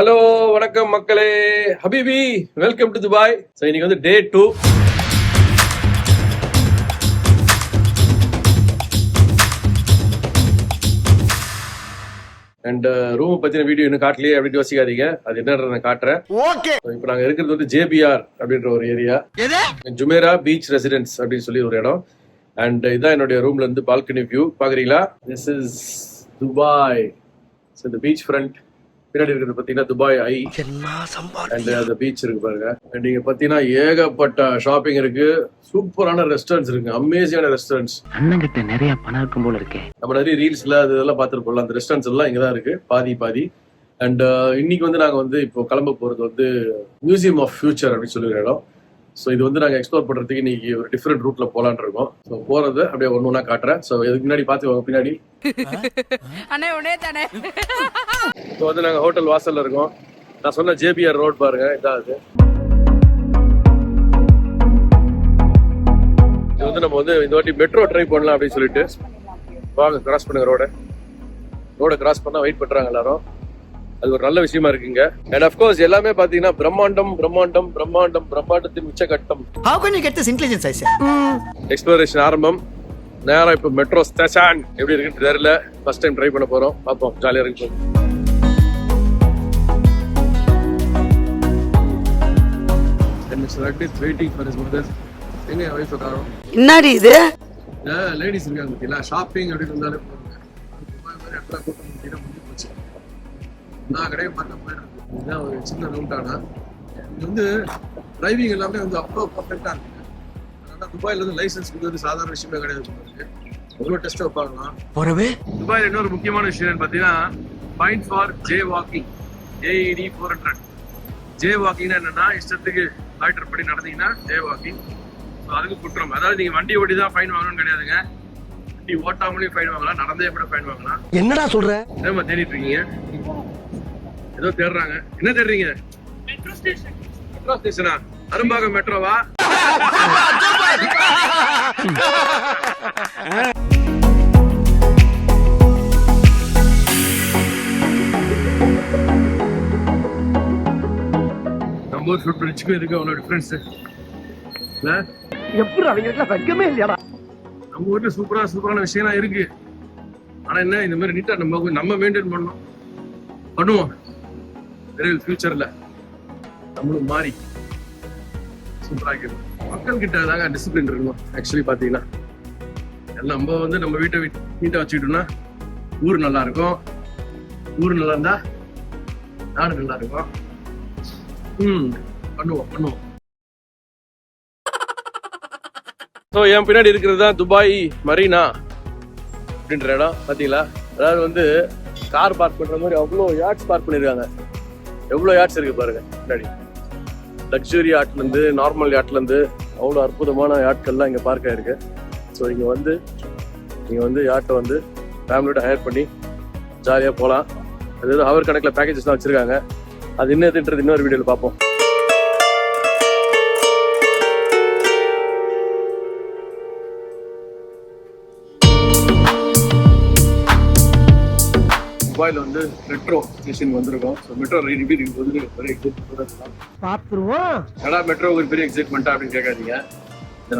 Hello வணக்கம் மக்களே, ஹபீபி welcome to Dubai. So இன்னைக்கு வந்து டே 2. அண்ட் ரூம் பத்தின வீடியோ இன்னும் காட்டலையே அப்படின்னு யோசிக்காதீங்க, அது என்னன்ற நான் காட்டுறேன். ஓகே, இப்போ நாங்க இருக்கிறது வந்து ஜேபிஆர் அப்படின்ற ஒரு ஏரியா, ஜுமேரா பீச் ரெசிடென்ஸ் அப்படின்னு சொல்லி ஒரு இடம். அண்ட் இதான் என்னுடைய ரூம்ல இருந்து பால்கனி வியூ பாக்குறீங்களா. This is Dubai. ஸோ இந்த பீச் ஃப்ரண்ட் பின்னாடி இருக்கிறது பாத்தீங்கன்னா துபாய் ஐ அண்ட் அந்த பீச் இருக்கு பாருங்க. அண்ட் இங்க பாத்தீங்கன்னா ஏகப்பட்ட ஷாப்பிங் இருக்கு, சூப்பரான ரெஸ்டாரண்ட்ஸ் இருக்கு, அமேசிங்கான ரெஸ்டாரண்ட்ஸ். அண்ணங்கிட்ட நிறைய பணம் இருக்கும் போல இருக்கே. நம்ம நிறைய ரீல்ஸ்ல அதெல்லாம் பார்த்துருப்போம், அந்த ரெஸ்டாரண்ட்ஸ் எல்லாம் இங்கதான் இருக்கு பாதி. அண்ட் இன்னைக்கு வந்து நாங்க வந்து இப்போ கிளம்ப போறது வந்து மியூசியம் ஆஃப் ஃபியூச்சர் அப்படின்னு சொல்லி ஒரு இடம். ஸோ இது வந்து நாங்கள் எக்ஸ்ப்ளோர் பண்ணுறதுக்கு இன்னைக்கு ஒரு டிஃப்ரெண்ட் ரூட்ல போலான் இருக்கோம். ஸோ போறது அப்படியே ஒன்று காட்டுறேன். ஸோ இதுக்கு முன்னாடி பார்த்துக்கோங்க பின்னாடி. இப்போ வந்து நாங்கள் ஹோட்டல் வாசல்ல இருக்கோம். நான் சொன்ன ஜேபிஆர் ரோட் பாருங்க, இதான் அது. இது வந்து நம்ம வந்து இந்த வாட்டி மெட்ரோ ட்ரை பண்ணலாம் அப்படின்னு சொல்லிட்டு வாங்க கிராஸ் பண்ணுங்க. ரோட கிராஸ் பண்ணா வெயிட் பண்றாங்க எல்லாரும். அது ஒரு நல்ல விஷயமா இருக்குங்க. அண்ட் ஆஃப் கோர்ஸ் எல்லாமே பாத்தீங்கன்னா பிரம்மாண்டத்தின் உச்சகட்டம். How can you get this intelligence, I say? Exploration ஆரம்பம். நேரம் இப்போ மெட்ரோ ஸ்டேஷன் எப்படி இருக்குன்னு தெரியல, ஃபர்ஸ்ட் டைம் ட்ரை பண்ண போறோம், பார்ப்போம், ஜாலியா இருக்கும். என்னடி இது? லேடிஸ் இருக்காங்க பார்த்தீங்களா, ஷாப்பிங் அப்படின்னு இருந்தாலே நான் கடையை பார்க்க போயிருக்கு. இதுதான் ஒரு சின்ன ரூட்டானா. இது வந்து டிரைவிங் எல்லாமே வந்து அவ்வளோ பர்ஃபெக்டா இருக்கு. அதனால துபாயில இருந்து லைசன்ஸ் வந்து சாதாரண விஷயமே கிடையாது, அவ்வளோ டெஸ்ட் வைப்பாங்களாம். துபாயில் இன்னொரு முக்கியமான விஷயம் பார்த்தீங்கன்னா point for jaywalking, AED 400. ஜே வாக்கிங்னா என்னன்னா, இஷ்டத்துக்கு லாய்டர் படி நடந்தீங்கன்னா ஜே வாக்கிங். ஸோ அதுக்கு குற்றம். அதாவது நீங்க வண்டி ஓட்டி தான் ஃபைன் வாங்கணும்னு கிடையாதுங்க, வண்டி ஓட்டாமலேயும் ஃபைன் வாங்கலாம், நடந்தே கூட ஃபைன் வாங்கலாம். என்னடா சொல்ற? ஏமா தேடிட்டு இருக்கீங்க? ஏதோ தேடுறாங்க. என்ன தேடுறீங்க? மெட்ரோ ஸ்டேஷனா? அரும்பாக்கம் மெட்ரோவா? நம்ம ஊர் ஃபுட் பிரிட்ஜுக்கும் இதுக்கும் அவ்வளோ டிஃபரன்ஸ் இல்ல? எப்படி அவங்க வெக்கமே இல்லையாடா? நம்ம ஊர்ல சூப்பரான விஷயம்லாம் இருக்கு. ஆனா என்ன, இந்த மாதிரி நீட்டா நம்ம மெயின்டைன் பண்ணுவோம். விரைவில் ஃபியூச்சர்ல நம்மளும் மாறி சூப்பராக மக்கள் கிட்ட தாங்க டிசிப்ளின் இருக்கணும். ஆக்சுவலி பாத்தீங்கன்னா எல்லாம் நம்ம வந்து நம்ம வீட்டை நீட்டா வச்சுக்கிட்டோம்னா ஊர் நல்லா இருக்கும், ஊர் நல்லா இருந்தா நாடு நல்லா இருக்கும். பண்ணுவோம். ஸோ என் பின்னாடி இருக்கிறது தான் துபாய் மரீனா அப்படின்ற இடம். பாத்தீங்களா, அதாவது வந்து கார் பார்க் பண்ற மாதிரி அவ்வளோ யாட்ஸ் பார்க் பண்ணிருக்காங்க. எவ்வளோ யாட்ஸ் இருக்கு பாருங்க பின்னாடி. லக்ஸுரி யாட்ல இருந்து நார்மல் யாட்ல இருந்து அவ்வளோ அற்புதமான யாட்கள்லாம் இங்க பார்க் ஆயிருக்கு. ஸோ இங்க வந்து யாட்டை வந்து ஃபேமிலியோட ஹையர் பண்ணி ஜாலியாக போகலாம். அதாவது ஹவர் கணக்கில் பேக்கேஜஸ்லாம் வச்சிருக்காங்க. அது என்னதுன்றது இன்னொரு வீடியோவில் பார்ப்போம். துபாயில் வந்து மெட்ரோ ஸ்டேஷன் வந்திருக்கோம். ஸோ மெட்ரோ ரயில் வந்து பெரிய எக்ஸைட்மெண்ட் பார்த்துருவோம். ஏன்னா மெட்ரோ ஒரு பெரிய எக்ஸைட்மெண்ட்டா அப்படின்னு கேட்காதீங்க.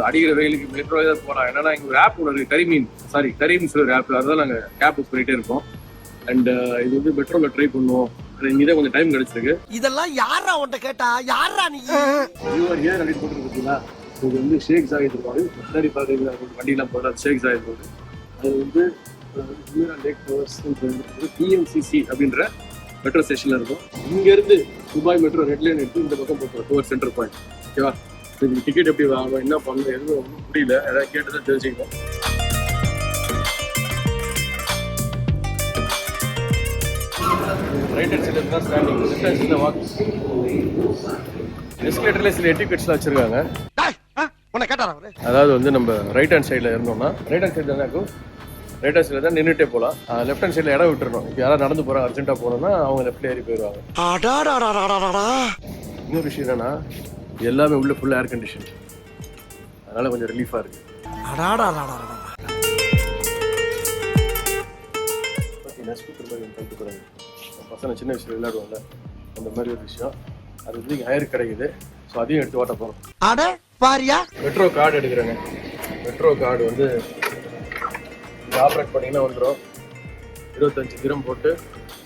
அடிக்கிற வெயிலுக்கு மெட்ரோ தான் போகலாம். என்னன்னா இங்க ஒரு ஆப் ஒன்று இருக்கு, கரீம் சொல்லி ஒரு ஆப். அதுதான் நாங்கள் கேப் புக் பண்ணிட்டே இருக்கோம். அண்ட் இது வந்து மெட்ரோல ட்ரை பண்ணுவோம். இங்கதான் கொஞ்சம் டைம் கிடைச்சிருக்கு. இதெல்லாம் யாரா உன்கிட்ட கேட்டா? யாரா நீ? ஏன் அப்படின்னு போட்டு பார்த்தீங்களா, இது வந்து ஷேக் ஜாகித் இருப்பாரு. முன்னாடி பாத்தீங்கன்னா வண்டியெல்லாம் போட ஷேக் ஜாகித் போகுது. அது வந்து PMCC அப்படின்ற மெட்ரோ ஸ்டேஷன்ல இருக்கும். இங்க இருந்து துபாய் மெட்ரோ ரெட் லைன் எடுத்து இந்த பக்கம் போகிறோம், டோர் சென்டர் பாயிண்ட். ஓகேவா? இதுக்கு டிக்கெட் எப்படி வாங்கணும், என்ன பண்ணணும், எதுவும் ஒன்றும் புரியல. ஏதாவது கேட்டுதான் தெரிஞ்சுக்கணும். ரைட் ஹேண்ட் சைடில் தான் ஸ்டாண்டிங், லெஃப்ட் ஹேண்ட் சைடில் வாக். எஸ்கலேட்டர்ல சில எட்டிகெட்ஸ்லாம் வச்சிருக்காங்க. அதாவது வந்து நம்ம ரைட் ஹேண்ட் சைடில் இருந்தோம்னா, ரைட் ஹேண்ட் சைடில் தான் ரைட் ஹேண்ட் சைடில் தான் நின்றுட்டே போகலாம். லெஃப்ட் ஹேண்ட் சைடில் இடம் விட்டுறணும். இப்போ யாராவது நடந்து போகிறாங்க, அர்ஜென்ட்டாக போகணும்னா அவங்க லெஃப்ட்ல ஏறி போயிடுவாங்க. இன்னொரு விஷயம் என்னன்னா, எல்லாமே உள்ள ஃபுல் ஏர் கண்டிஷன், அதனால கொஞ்சம் ரிலீஃபாக இருக்கு. பசங்க சின்ன வயசுல விளையாடுவாங்க, அந்த மாதிரி ஒரு விஷயம். அது வந்து இங்கே ஹயர் கிடைக்குது. ஸோ அதையும் எடுத்து ஓட்ட போகிறோம். அட பாரியா, மெட்ரோ கார்டு எடுக்கிறேங்க. மெட்ரோ கார்டு வந்து ஆப்ரேட் பண்ணிங்கன்னா வந்துடும். 25 திரம் போட்டு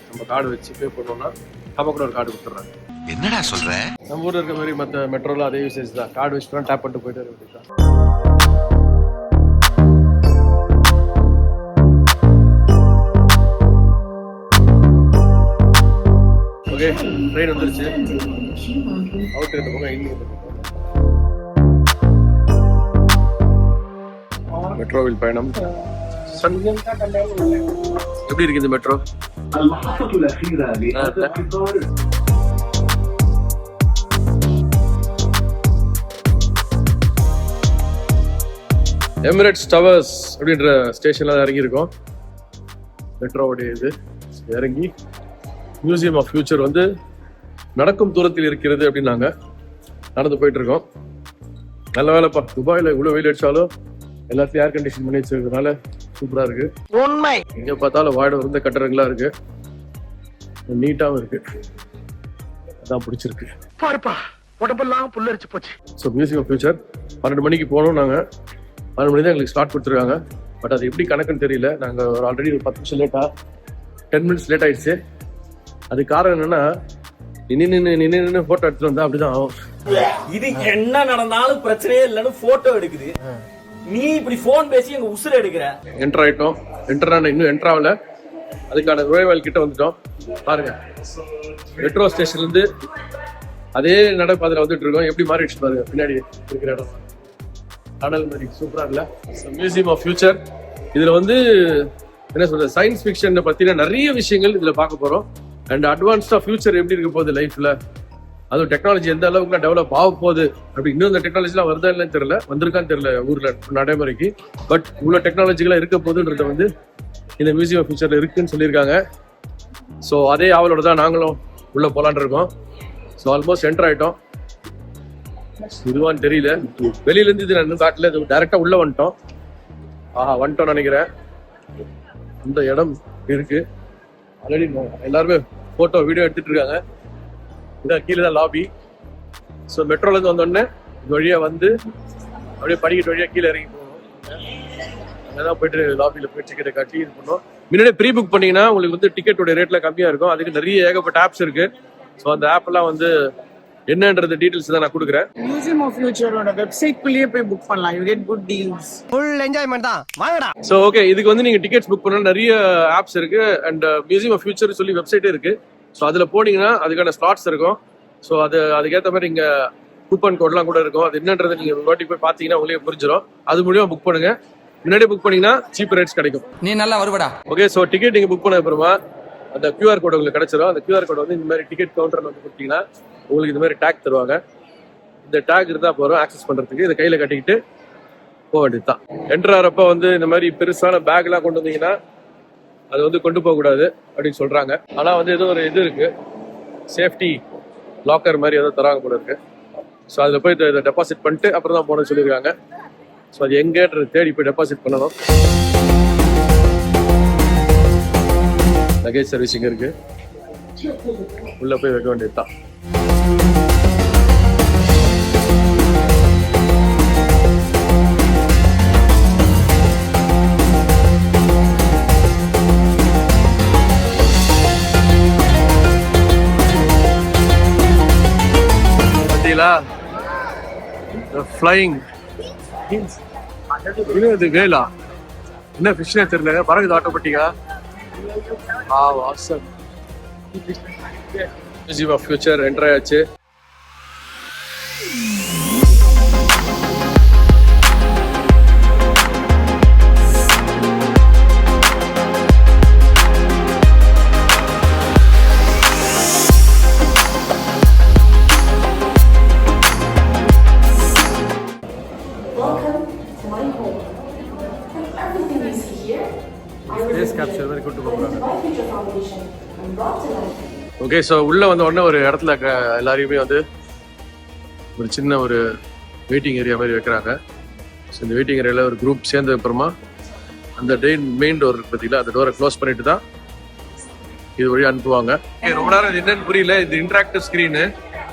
நம்ம கார்டு வச்சு பே பண்ணோம்னா நம்ம கூட ஒரு கார்டு கொடுத்துட்றாங்க. என்னடா சொல்ற? நம்ம ஊரில் இருக்க மாதிரி மற்ற மெட்ரோவில் அதே யூசேஜ் தான். கார்டு வச்சுட்டு டேப் பண்ணிட்டு போயிட்டு இருக்க வேண்டியது தான். ஓகே, ட்ரெயின் வந்துருச்சு. அவுட் எடுத்து போங்க, இன்னும் மெட்ரோவில் பயணம். எப்படி இருக்கு இந்த மெட்ரோ? எமிரேட்ஸ் டவர்ஸ் அப்படின்ற ஸ்டேஷன்ல இறங்கி இருக்கோம். மெட்ரோவுடைய இது இறங்கி மியூசியம் ஆஃப் ஃபியூச்சர் வந்து நடக்கும் தூரத்தில் இருக்கிறது அப்படின்னாங்க. நடந்து போயிட்டு இருக்கோம். நல்ல வேலைப்பா, துபாயில் இவ்வளோ வெயில் அடிச்சாலும் எல்லாத்தையும் ஏர் கண்டிஷன் பண்ணி வச்சிருக்கிறதுனால சூப்பரா இருக்கு. உண்மை. எங்க பார்த்தாலும் வாட இருந்த கட்டடங்களா இருக்கு, நீட்டாவும் இருக்கு. அதான் பிடிச்சிருக்கு. பாருப்பா, உடம்பெல்லாம் புல்லரிச்சு போச்சு. ஸோ மியூசியம் ஆஃப் ஃபியூச்சர் 12 மணிக்கு போனோம். நாங்கள் 12 மணி தான் எங்களுக்கு ஸ்லாட் கொடுத்துருக்காங்க. பட் அது எப்படி கணக்குன்னு தெரியல. நாங்கள் ஒரு ஆல்ரெடி ஒரு 10 நிமிஷம் லேட்டா 10 மினிட்ஸ் லேட் ஆயிடுச்சு. அது காரணம் என்னன்னா நின்று போட்டோ எடுத்துட்டு வந்தா அப்படிதான் ஆகும். இது என்ன நடந்தாலும் பிரச்சனையே இல்லைன்னு போட்டோ எடுக்குது. நீ இப்படி போன் பேசி எங்க உசுர எடுக்கிற. என்டர் ஆயிட்டோம். இன்னும் என்டர் ஆகல. அதுக்கான நுழைவாயில் கிட்ட வந்துட்டோம். பாருங்க, மெட்ரோ ஸ்டேஷன்ல இருந்து அதே நடைபாதையில வந்துட்டு இருக்கோம். எப்படி மாறிடுச்சு பாருங்க பின்னாடி இருக்கிற இடம். கடல் மாதிரி சூப்பரா இல்ல? Museum of future. இதுல வந்து என்ன சொல்றது, சயின்ஸ் ஃபிக்ஷன் பத்தின நிறைய விஷயங்கள் இதுல பார்க்க போறோம். அண்ட் அட்வான்ஸ்டா ஃபியூச்சர் எப்படி இருக்க போகுது லைஃப்ல, அதுவும் டெக்னாலஜி எந்த அளவுக்கு டெவலப் ஆக போகுது அப்படி. இன்னும் இந்த டெக்னாலஜிலாம் வருதா இல்லைன்னு தெரியல, வந்திருக்கான்னு தெரியல ஊர்ல நடைமுறைக்கு. பட் இவ்வளவு டெக்னாலஜிலாம் இருக்க போகுதுன்றது வந்து இந்த மியூசியம் ஆஃப் ஃபியூச்சர்ல இருக்குன்னு சொல்லியிருக்காங்க. ஸோ அதே ஆவலோட தான் நாங்களும் உள்ள போலான் இருக்கோம். ஸோ ஆல்மோஸ்ட் என்டர் ஆயிட்டோம். இதுவான்னு தெரியல, வெளியில இருந்து இது இன்னும் காட்டல, டைரக்டா உள்ள வந்துட்டோம். வந்துட்டோம் நினைக்கிறேன். இந்த இடம் இருக்கு. ஆல்ரெடி எல்லாருமே போட்டோ வீடியோ எடுத்துட்டு இருக்காங்க. இதான் கீழே தான் லாபி. ஸோ மெட்ரோல இருந்து வந்தோடனே இது வழியா வந்து அப்படியே படிக்கட்டு வழியா கீழே இறங்கி போகணும். அங்கதான் போயிட்டு லாபியில போய் டிக்கெட்டை காட்டி இது பண்ணோம். முன்னாடியே ப்ரீ புக் பண்ணீங்கன்னா உங்களுக்கு வந்து டிக்கெட்டோட ரேட்ல கம்மியா இருக்கும். அதுக்கு நிறைய ஏகப்பட்ட ஆப்ஸ் இருக்கு. ஸோ அந்த ஆப் எல்லாம் வந்து என்னன்றது டீடைல்ஸ் தான் நான் கொடுக்குறேன். மியூசியம் ஆஃப் ஃபியூச்சரோட வெப்சைட் குள்ளேயே போய் புக் பண்ணலாம். You get good deals. Full enjoyment தான். வாங்கடா. ஸோ ஓகே, இதுக்கு வந்து நீங்க டிக்கெட்ஸ் புக் பண்ண நிறைய ஆப்ஸ் இருக்கு. அண்ட் மியூசியம் ஆஃப் ஃபியூச்சர் சொல்லி வெப்சைட்டே இருக்கு. ஸோ அதுல போனீங்கன்னா அதுக்கான ஸ்லாட்ஸ் இருக்கும். ஸோ அதுக்கேற்ற மாதிரி இங்க கூப்பன் கோட்லாம் கூட இருக்கும். அது என்னன்றது நீங்க ஒரு வாட்டி போய் பார்த்தீங்கன்னா உங்களுக்கு புரிஞ்சிடும். அது மூலியமா புக் பண்ணுங்க. முன்னாடியே புக் பண்ணீங்கன்னா சீப் ரேட்ஸ் கிடைக்கும். நீ நல்லா வருவடா. ஓகே, ஸோ டிக்கெட் நீங்க புக் பண்ண அப்புறமா அந்த QR கோட் உங்களுக்கு கிடைச்சிடும். அந்த QR கோட் வந்து இந்த மாதிரி டிக்கெட் கவுண்டர்ல வந்து கொடுத்தீங்கன்னா உங்களுக்கு இந்த மாதிரி டேக் தருவாங்க. இந்த டேக் இருந்தா போறோம் ஆக்சஸ் பண்றதுக்கு. இதை கையில கட்டிக்கிட்டு போக வேண்டியதுதான். என்டர் ஆகிறப்ப வந்து இந்த மாதிரி பெருசான பேக் எல்லாம் கொண்டு வந்தீங்கன்னா அது வந்து கொண்டு போக கூடாது அப்படின்னு சொல்றாங்க. ஆனா வந்து ஏதோ ஒரு இது இருக்கு, சேஃப்டி லாக்கர் மாதிரி ஏதோ தராங்க போல இருக்கு. ஸோ அதில் போய் இதை டெபாசிட் பண்ணிட்டு அப்புறம் தான் போன சொல்லியிருக்காங்க. ஸோ அது எங்கேன்றது தேடி போய் டெபாசிட் பண்ணணும். லகேஜ் சர்வீசிங் இருக்கு, உள்ள போய் வைக்க வேண்டியதுதான். ஃப்ளைங் இது வேலா என்ன ஃபிஷ்னே தெரியல, பறகுது ஆட்டோமேட்டிக்கா. awesome. Museum of future enter ஆயாச்சு. ஓகே, ஸோ உள்ள வந்த உடனே ஒரு இடத்துல எல்லாரையுமே வந்து ஒரு சின்ன ஒரு வெயிட்டிங் ஏரியா மாதிரி வைக்கிறாங்க. ஸோ இந்த வெயிட்டிங் ஏரியாவில் ஒரு குரூப் சேர்ந்த அப்புறமா அந்த மெயின் டோர் இருக்கு பார்த்தீங்களா, அந்த டோரை க்ளோஸ் பண்ணிட்டு தான் இது வழியா அனுப்புவாங்க. ரொம்ப நேரம் இது என்னன்னு புரியல. இது இன்டராக்டிவ் ஸ்கிரீனு.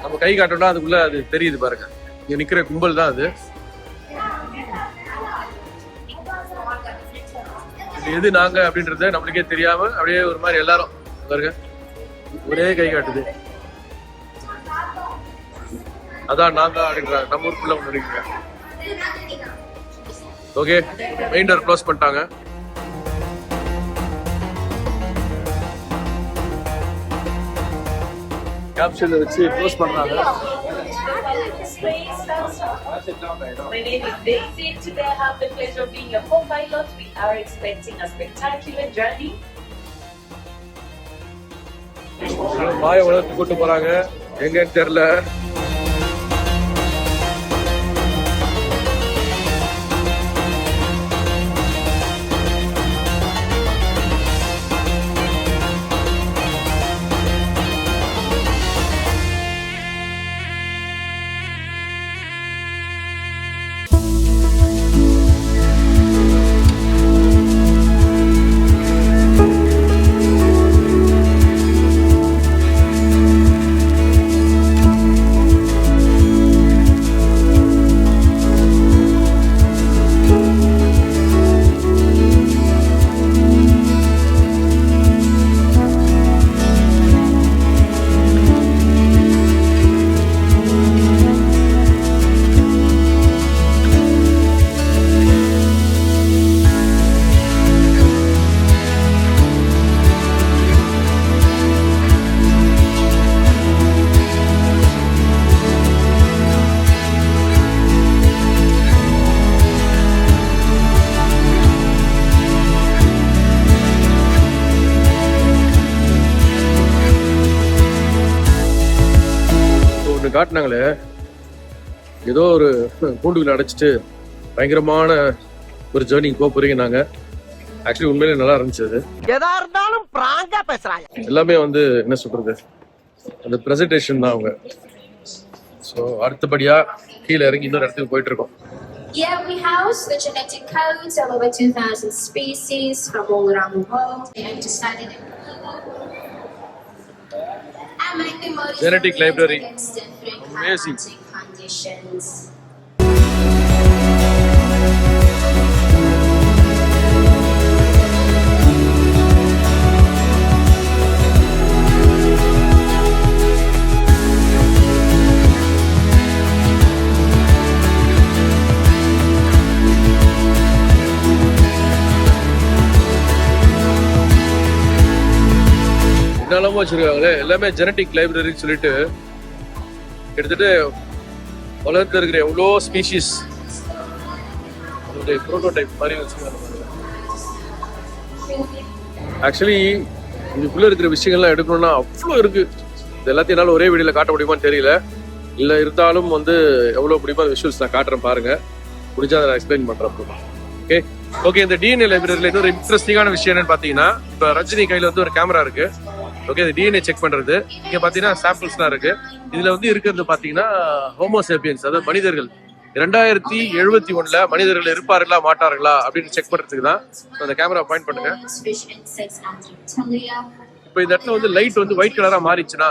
நம்ம கை காட்டோம்னா அதுக்குள்ள அது தெரியுது பாருங்க. இங்க நிக்கிற கும்பல் தான் அது. எது நாங்க அப்படின்றத நம்மளுக்கே தெரியாம அப்படியே ஒரு மாதிரி எல்லாரும் பாருங்க ஒரே கை காட்டுது. அதான் நாங்க அப்படின்றாங்க. நம்ம ஊருக்குள்ள ஒண்ணு இருக்கீங்க. ஓகே, மெயின் டோர் க்ளோஸ் பண்ணிட்டாங்க. கேப்சூல் வச்சு க்ளோஸ் பண்றாங்க. My name is Daisy. Today I have the pleasure of being your co-pilot. We are expecting a spectacular journey. மாய உலகத்துக்கு கூட்டு போறாங்க. எங்கன்னு தெரியல. காட்டினாங்களே ஏதோ ஒரு கூண்டுகளை அடைச்சிட்டு பயங்கரமான ஒரு ஜேர்னிக்கு போக போறீங்க. நாங்க ஆக்சுவலி உண்மையிலே நல்லா இருந்துச்சு. அது எதா இருந்தாலும் பிராங்கா பேசுறாங்க. எல்லாமே வந்து என்ன சொல்றது அந்த பிரசன்டேஷன் தான் அவங்க. ஸோ அடுத்தபடியா கீழே இறங்கி இன்னொரு இடத்துக்கு போயிட்டு இருக்கோம். Yeah, we house the genetic codes of over 2,000 species from all around the world. They have decided Genetic library. Amazing. Conditions. என்னெல்லாமோ வச்சிருக்காங்களே எல்லாமே ஜெனட்டிக் லைப்ரரின்னு சொல்லிட்டு கிட்டத்தட்ட உலகத்தில் இருக்கிற எவ்வளோ ஸ்பீஷீஸ் அதோடைய ப்ரோட்டோடைப் மாதிரி வச்சுருக்காங்க. ஆக்சுவலி இதுக்குள்ளே இருக்கிற விஷயங்கள்லாம் எடுக்கணும்னா அவ்வளோ இருக்குது. இது எல்லாத்தையும் என்னால் ஒரே வீடியோவில் காட்ட முடியுமான்னு தெரியல. இல்லை இருந்தாலும் வந்து எவ்வளோ முடியுமோ அந்த விஷுவல்ஸ் நான் காட்டுறேன் பாருங்கள். முடிஞ்சா அதை நான் எக்ஸ்பிளைன் பண்ணுறேன். ஓகே ஓகே இந்த டிஎன்ஏ லைப்ரரியில் இன்னொரு இன்ட்ரெஸ்டிங்கான விஷயம் என்னன்னு பார்த்தீங்கன்னா, இப்போ ரஜினி கையில் வந்து ஒரு கேமரா இருக்கு. ஓகே, இது டிஎன்ஏ செக் பண்றது. இங்க பாத்தீங்கன்னா சாம்பிள்ஸ்லாம் இருக்கு. இதுல வந்து இருக்கிறது பாத்தீங்கன்னா ஹோமோசேபியன்ஸ், அதாவது மனிதர்கள் 2071 மனிதர்கள் இருப்பார்களா மாட்டார்களா அப்படின்னு செக் பண்றதுக்கு தான் அந்த கேமரா பாயிண்ட் பண்ணுங்க. இப்போ இந்த இடத்துல வந்து லைட் வந்து ஒயிட் கலரா மாறிச்சுன்னா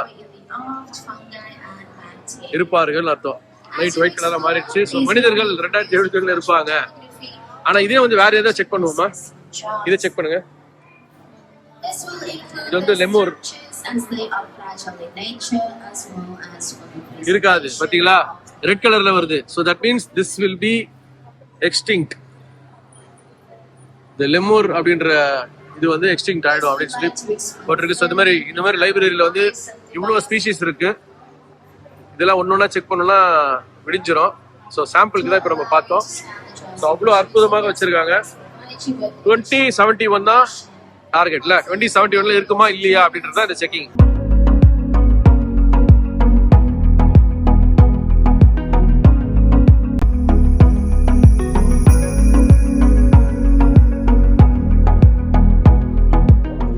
இருப்பார்கள் அர்த்தம். லைட் ஒயிட் கலரா மாறிடுச்சு. ஸோ மனிதர்கள் 2071 இருப்பாங்க. ஆனா இதே வந்து வேற ஏதாவது செக் பண்ணுவோமா? இதை செக் பண்ணுங்க. இது வந்து லெமூர் இருக்காது பாத்தீங்களா, ரெட் கலர்ல வருது. So that means this will be extinct. the lemur அப்படின்ற இது வந்து எக்ஸ்டிங்க்ட் ஆயிடும் அப்படின்னு சொல்லி போட்டிருக்கு. ஸோ இந்த மாதிரி லைப்ரரியில வந்து இவ்வளவு ஸ்பீஷீஸ் இருக்கு. இதெல்லாம் ஒன்னொன்னா செக் பண்ணோம்னா விடிஞ்சிரும். ஸோ சாம்பிளுக்கு தான் இப்போ நம்ம பார்த்தோம். ஸோ அவ்வளோ அற்புதமாக வச்சிருக்காங்க. 2071 தான் டார்கெட்ல. 2071 இருக்குமா இல்லையா அப்படின்றது இந்த செக்கிங்.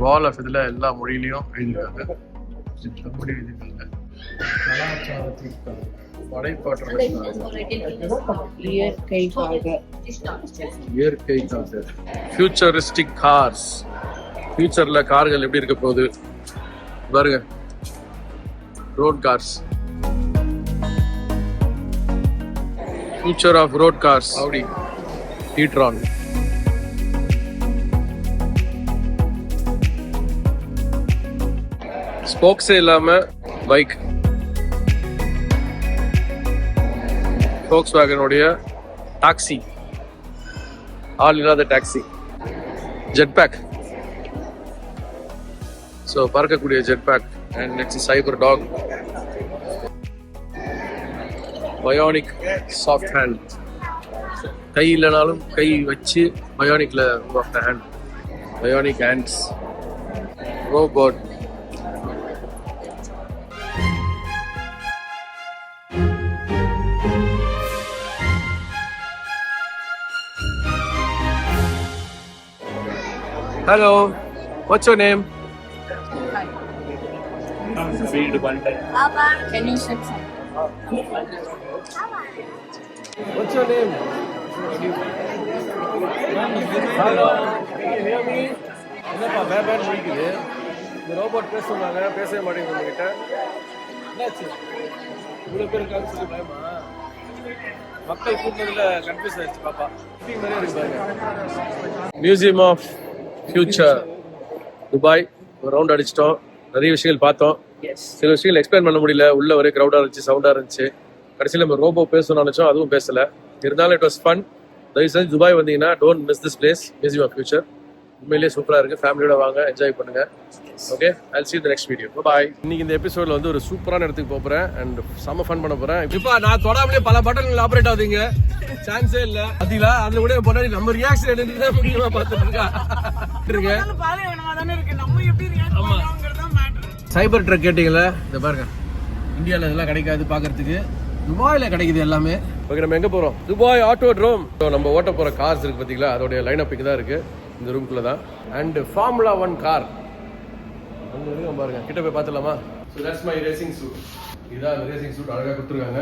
வால் ஆஃப் இதுல எல்லா மொழியிலையும் எழுதிருக்காங்க. Futuristic cars. ஃபியூச்சர்ல கார்கள் எப்படி இருக்க போகுது, பாருங்க road cars, future of road cars, Audi e-tron. ஸ்போக்ஸே இல்லாம பைக், Volkswagen-உடைய டாக்ஸி, ஆள் இல்லாத டாக்ஸி, ஜெட் பேக். ஸோ பறக்கக்கூடிய jet pack and it's cyber dog, bionic soft hand, கை இல்லைனாலும் கை வச்சு பயோனிக்ல உருவாக்க hand, bionic hands, robot. Hello, what's your name? Can you ship some? What's your name? Hello, can you hear me? என்னப்பா பேபேன் முடிக்குது, இந்த robot பேச சொன்னாங்க, பேசவே மாட்டேங்குது உங்ககிட்ட. என்னாச்சு? இவ்வளோ பேர் இருக்காங்க சொல்லி பயமா? மக்கள் கூட்டத்தில் கன்ஃபியூஸ் ஆயிடுச்சு பாப்பா. மாதிரியே இருக்கு பாருங்க. மியூசியம் ஆஃப் ஃபியூச்சர் துபாய் ஒரு ரவுண்ட் அடிச்சிட்டோம், நிறைய விஷயங்கள் பார்த்தோம். சில விஷயங்கள் எக்ஸ்பிளைன் பண்ண முடியல, உள்ள ஒரே க்ரௌடாக இருந்துச்சு, சவுண்டாக இருந்துச்சு. கடைசியில் நம்ம ரோபோ பேசணும்னு நினச்சோம், அதுவும் பேசலை. இருந்தாலும் இட் வாஸ் ஃபன். தயவு செஞ்சு துபாய் வந்தீங்கன்னா don't miss this place, museum of future. உண்மையிலேயே சூப்பராக இருக்குது, ஃபேமிலியோட வாங்க, என்ஜாய் பண்ணுங்க. Okay, I'll see you in the next video. Bye. இன்னைக்கு இந்த எபிசோட்ல வந்து ஒரு சூப்பரான இடத்துக்கு போறேன் அண்ட் செம்ம ஃபன் பண்ண போறேன். இப்போ நான் தொடாமலே பல பட்டன்கள் ஆபரேட் ஆகுதுங்க, சான்ஸே இல்ல. பாத்தீங்களா, அதுல கூட பொண்ணாடி நம்ம ரியாக்ஷன் எடுத்துட்டு தான் முக்கியமா பார்த்துட்டு இருக்கா. சைபர் ட்ரக் கேட்டீங்களா, இந்த பாருங்க, இந்தியாவில் இதெல்லாம் கிடைக்காது பார்க்கறதுக்கு, துபாயில் கிடைக்குது எல்லாமே. ஓகே, நம்ம எங்கே போகிறோம்? துபாய் ஆட்டோட்ரோம். ஸோ நம்ம ஓட்ட போகிற கார்ஸ் இருக்குது பார்த்தீங்களா, அதோடைய லைனப் இங்கே தான் இருக்குது, இந்த ரூம்குள்ளே தான். அண்ட் ஃபார்முலா 1 கார் அங்கே இருக்கு பாருங்க, கிட்ட போய் பார்த்துலாமா? So that's my racing suit. இதுதான் அந்த ரேசிங் சூட், அழகாக கொடுத்துருக்காங்க.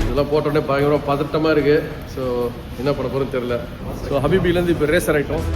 இதெல்லாம் போட்டோடனே பயங்கரமாக பதட்டமாக இருக்குது. ஸோ என்ன பண்ண போகிறோன்னு தெரியல. ஸோ ஹபிபிலேருந்து இப்போ ரேசர் ஆகிட்டோம்.